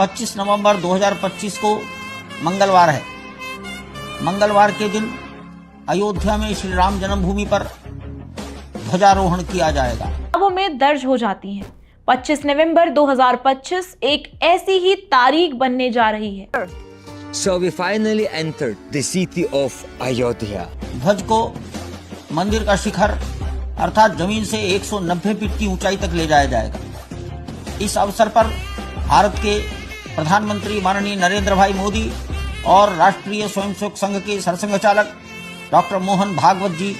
25 नवंबर 2025 को मंगलवार है। मंगलवार के दिन अयोध्या में श्री राम जन्मभूमि पर ध्वजारोहण किया जाएगा। में दर्ज हो जाती हैं। 25 नवंबर 2025 एक ऐसी ही तारीख बनने जा रही है। So we finally entered the city of Ayodhya. ध्वज को मंदिर का शिखर अर्थात जमीन से 190 फीट की ऊंचाई तक ले जाया जाएगा। इस अवसर पर भारत के प्रधानमंत्री माननीय नरेंद्र भाई मोदी और राष्ट्रीय स्वयंसेवक संघ के सरसंघचालक डॉक्टर मोहन भागवत जी,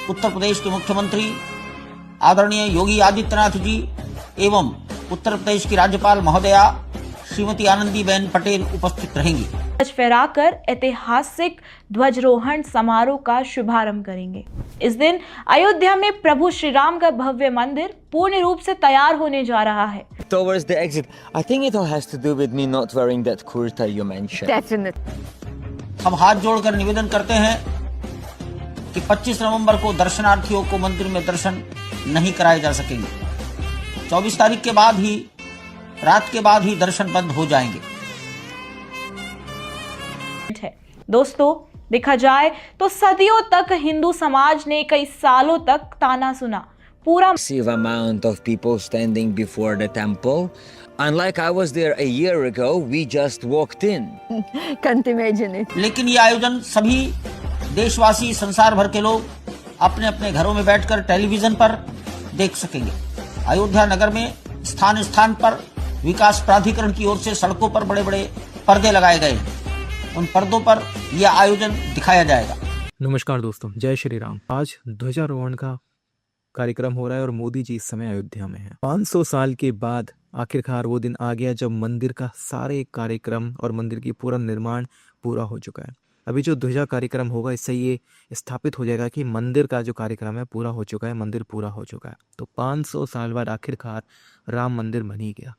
उत्तर प्रदेश के मुख्यमंत्री आदरणीय योगी आदित्यनाथ जी एवं उत्तर प्रदेश की राज्यपाल महोदया श्रीमती आनंदीबेन पटेल उपस्थित रहेंगी। ध्वज फहराकर ऐतिहासिक ध्वजारोहण समारोह का शुभारंभ करेंगे। इस दिन अयोध्या में प्रभु श्री राम का भव्य मंदिर पूर्ण रूप से तैयार होने जा रहा है। Towards the exit, I think it all has to do with me not wearing that kurta you mentioned. Definitely. हम हाथ जोड़कर निवेदन करते हैं कि 25 नवंबर को दर्शनार्थियों को मंदिर में दर्शन नहीं कराए जा सकेंगे। 24 तारीख के बाद ही रात के बाद ही दर्शन बंद हो जाएंगे। दोस्तों, देखा जाए तो सदियों तक हिंदू समाज ने कई सालों तक ताना सुना। पूरा Massive amount of people standing before the temple. Unlike I was there a year ago, we just walked in. Can't imagine it. लेकिन ये आयोजन सभी देशवासी, संसार भर के लोग अपने अपने घरों में बैठकर टेलीविजन पर देख सकेंगे। अयोध्या नगर में स्थान स्थान पर विकास प्राधिकरण की ओर से सड़कों पर बड़े बड़े पर्दे लगाए गए। उन पर्दों पर यह आयोजन दिखाया जाएगा। नमस्कार दोस्तों, जय श्री राम। आज ध्वजारोहण का कार्यक्रम हो रहा है और मोदी जी इस समय अयोध्या में हैं। 500 साल के बाद आखिरकार वो दिन आ गया जब मंदिर का सारे कार्यक्रम और मंदिर की पूरा निर्माण पूरा हो चुका है। अभी जो ध्वजा कार्यक्रम होगा इससे ये स्थापित हो जाएगा कि मंदिर का जो कार्यक्रम है पूरा हो चुका है, मंदिर पूरा हो चुका है। तो 500 साल बाद आखिरकार राम मंदिर बन ही गया।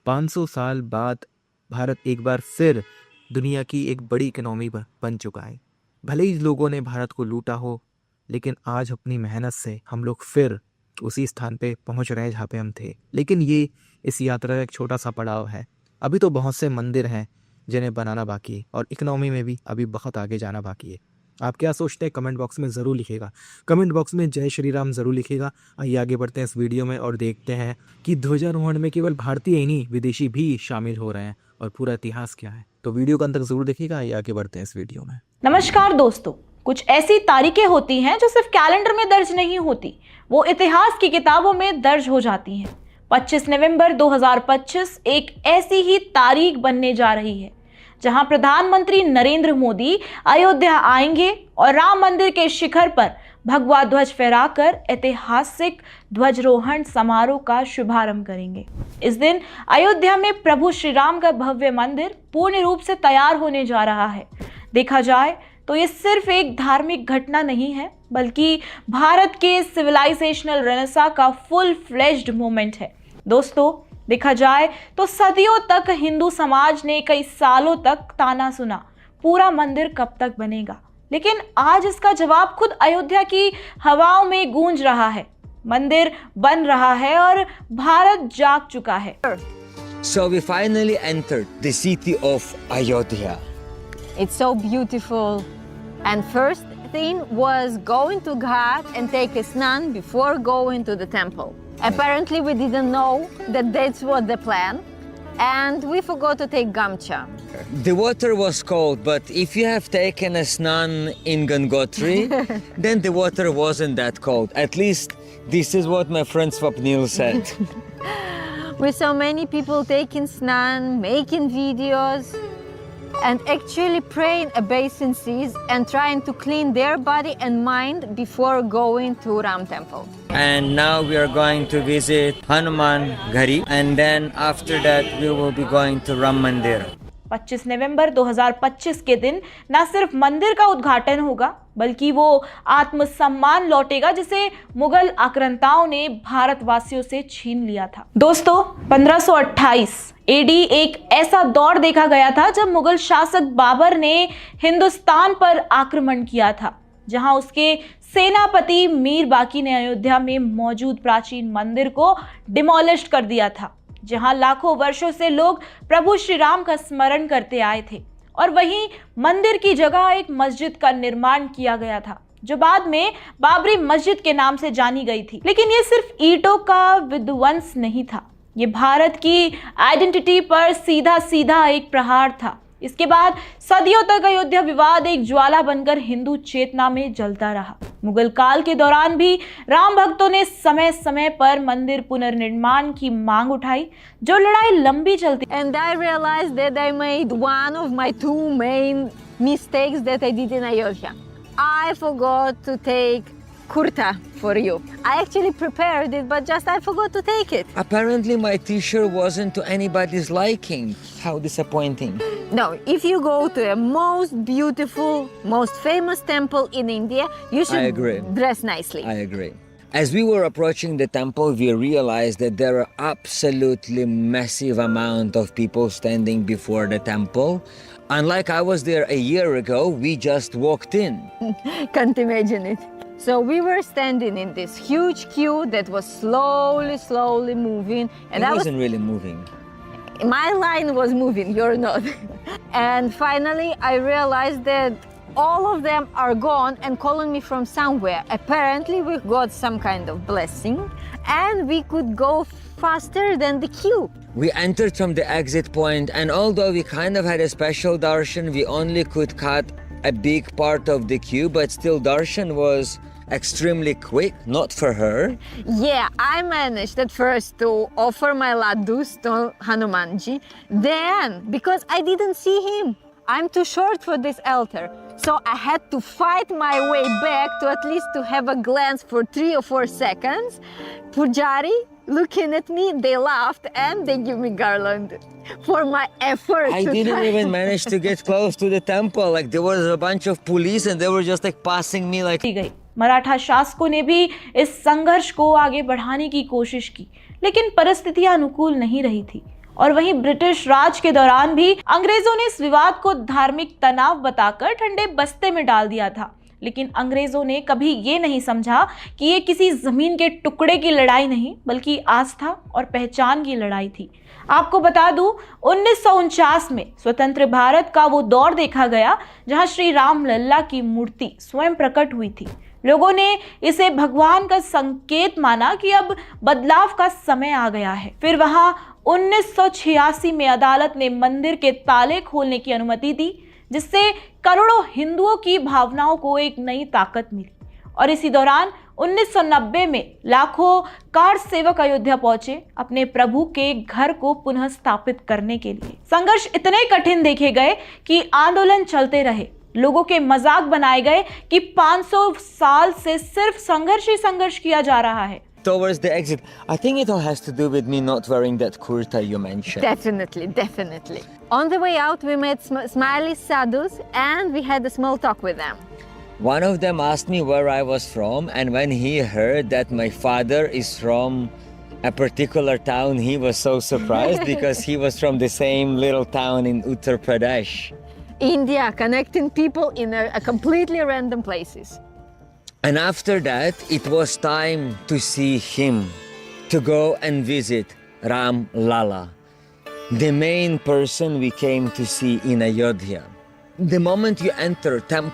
500 साल बाद भारत एक बार फिर दुनिया की एक बड़ी इकोनॉमी बन चुका है। भले ही लोगों ने भारत को लूटा हो, लेकिन आज अपनी मेहनत से हम लोग फिर उसी स्थान पे पहुंच रहे हैं जहाँ पे हम थे। लेकिन ये इस यात्रा का एक छोटा सा पड़ाव है। अभी तो बहुत से मंदिर हैं जिन्हें बनाना बाकी है और इकोनॉमी में भी अभी बहुत आगे जाना बाकी है। आप क्या सोचते हैं कमेंट बॉक्स में ज़रूर लिखिएगा। कमेंट बॉक्स में जय श्री राम ज़रूर लिखिएगा। आइए आगे बढ़ते हैं इस वीडियो में और देखते हैं कि ध्वजारोहण में केवल भारतीय ही नहीं विदेशी भी शामिल हो रहे हैं और पूरा इतिहास क्या है। तो वीडियो का अंत तक जरूर देखिएगा। आइए आगे बढ़ते हैं इस वीडियो में। नमस्कार दोस्तों, कुछ ऐसी तारीखें होती हैं जो सिर्फ कैलेंडर में दर्ज नहीं होती, वो इतिहास की किताबों में दर्ज हो जाती हैं। 25 नवंबर 2025 एक ऐसी ही तारीख बनने जा रही है जहां प्रधानमंत्री नरेंद्र मोदी अयोध्या आएंगे और राम मंदिर के शिखर पर भगवा ध्वज फहराकर ऐतिहासिक ध्वजारोहण समारोह का शुभारंभ करेंगे। इस दिन अयोध्या में प्रभु श्री राम का भव्य मंदिर पूर्ण रूप से तैयार होने जा रहा है। देखा जाए तो ये सिर्फ एक धार्मिक घटना नहीं है, बल्कि भारत के सिविलाइजेशनल रेनेसां का फुल फ्लेज्ड मूवमेंट है। दोस्तों, देखा जाए तो सदियों तक हिंदू समाज ने कई सालों तक ताना सुना, पूरा मंदिर कब तक बनेगा। लेकिन आज इसका जवाब खुद अयोध्या की हवाओं में गूंज रहा है। मंदिर बन रहा है और भारत जाग चुका है। So we finally entered the city of Ayodhya. It's so beautiful. And first thing was going to Ghat and take a snan before going to the temple. Apparently we didn't know that that's what the plan, and we forgot to take gamcha. The water was cold, but if you have taken a snan in Gangotri, then the water wasn't that cold. At least this is what my friend Swapnil said. With so many people taking snan, making videos, and actually praying obeisances and trying to clean their body and mind before going to Ram temple. And now we are going to visit Hanuman Ghari, and then after that we will be going to Ram Mandir. 25 नवंबर 2025 के दिन न सिर्फ मंदिर का उद्घाटन होगा, बल्कि वो आत्मसम्मान लौटेगा जिसे मुगल आक्रांताओं ने भारतवासियों से छीन लिया था। दोस्तों, 1528 एडी एक ऐसा दौर देखा गया था जब मुगल शासक बाबर ने हिंदुस्तान पर आक्रमण किया था, जहां उसके सेनापति मीर बाकी ने अयोध्या में मौजूद प्राचीन मंदिर को डिमोलिश कर दिया था। जहां लाखों वर्षों से लोग प्रभु श्री राम का स्मरण करते आए थे। और वहीं मंदिर की जगह एक मस्जिद का निर्माण किया गया था, जो बाद में बाबरी मस्जिद के नाम से जानी गई थी। लेकिन ये सिर्फ ईंटों का विध्वंस नहीं था, ये भारत की आइडेंटिटी पर सीधा सीधा एक प्रहार था। इसके बाद सदियों तक अयोध्या विवाद एक ज्वाला बनकर हिंदू चेतना में जलता रहा। मुगल काल के दौरान भी राम भक्तों ने समय समय पर मंदिर पुनर्निर्माण की मांग उठाई, जो लड़ाई लंबी चलती। And I realized that I made one of my two main mistakes that I did in Ayodhya. I forgot to take kurta for you. I actually prepared it, but just I forgot to take it. Apparently my t-shirt wasn't to anybody's liking. How disappointing. No, if you go to a most beautiful, most famous temple in India, you I agree. should dress nicely. I agree. As we were approaching the temple, we realized that there are absolutely massive amount of people standing before the temple. Unlike I was there a year ago, we just walked in. Can't imagine it. So we were standing in this huge queue that was slowly moving, and It wasn't really moving. my line was moving, you're not. And finally I realized that all of them are gone and calling me from somewhere. Apparently we got some kind of blessing and we could go faster than the queue. We entered from the exit point, and although we kind of had a special darshan, we only could cut a big part of the queue, but still darshan was extremely quick, not for her. Yeah, I managed at first to offer my laddus to Hanumanji. Then, because I didn't see him, I'm too short for this altar. So I had to fight my way back to at least to have a glance for 3 or 4 seconds. Pujari looking at me, they laughed and they give me garland for my effort. I to didn't try. even manage to get close to the temple. Like there was a bunch of police and they were just like passing me like. की गई। मराठा शासकों ने भी इस संघर्ष को आगे बढ़ाने की कोशिश की, लेकिन परिस्थितियां अनुकूल नहीं रही थी। और वहीं ब्रिटिश राज के दौरान भी अंग्रेजों ने इस विवाद को धार्मिक तनाव बताकर ठंडे बस्ते में डाल दिया था। लेकिन अंग्रेजों ने कभी ये नहीं समझा कि ये किसी जमीन के टुकड़े की लड़ाई नहीं, बल्कि आस्था और पहचान की लड़ाई थी। आपको बता दूं, 1949 में स्वतंत्र भारत का वो दौर देखा गया जहां श्री राम लल्ला की मूर्ति स्वयं प्रकट हुई थी। लोगों ने इसे भगवान का संकेत माना कि अब बदलाव का समय आ गया है। फिर वहां 1986 में अदालत ने मंदिर के ताले खोलने की अनुमति दी, जिससे करोड़ों हिंदुओं की भावनाओं को एक नई ताकत मिली। और इसी दौरान 1990 में लाखों कार सेवक अयोध्या पहुंचे अपने प्रभु के घर को पुनः स्थापित करने के लिए। संघर्ष इतने कठिन देखे गए कि आंदोलन चलते रहे, लोगों के मजाक बनाए गए कि 500 साल से सिर्फ संघर्ष ही संघर्ष किया जा रहा है। Towards the exit, I think it all has to do with me not wearing that kurta you mentioned. Definitely, definitely. On the way out, we met smiley sadhus and we had a small talk with them. One of them asked me where I was from, and when he heard that my father is from a particular town, he was so surprised because he was from the same little town in Uttar Pradesh. India, connecting people in a completely random places. And after that, it was time to see him, to go and visit Ram Lala, the main person we came to see in Ayodhya. The moment you enter temple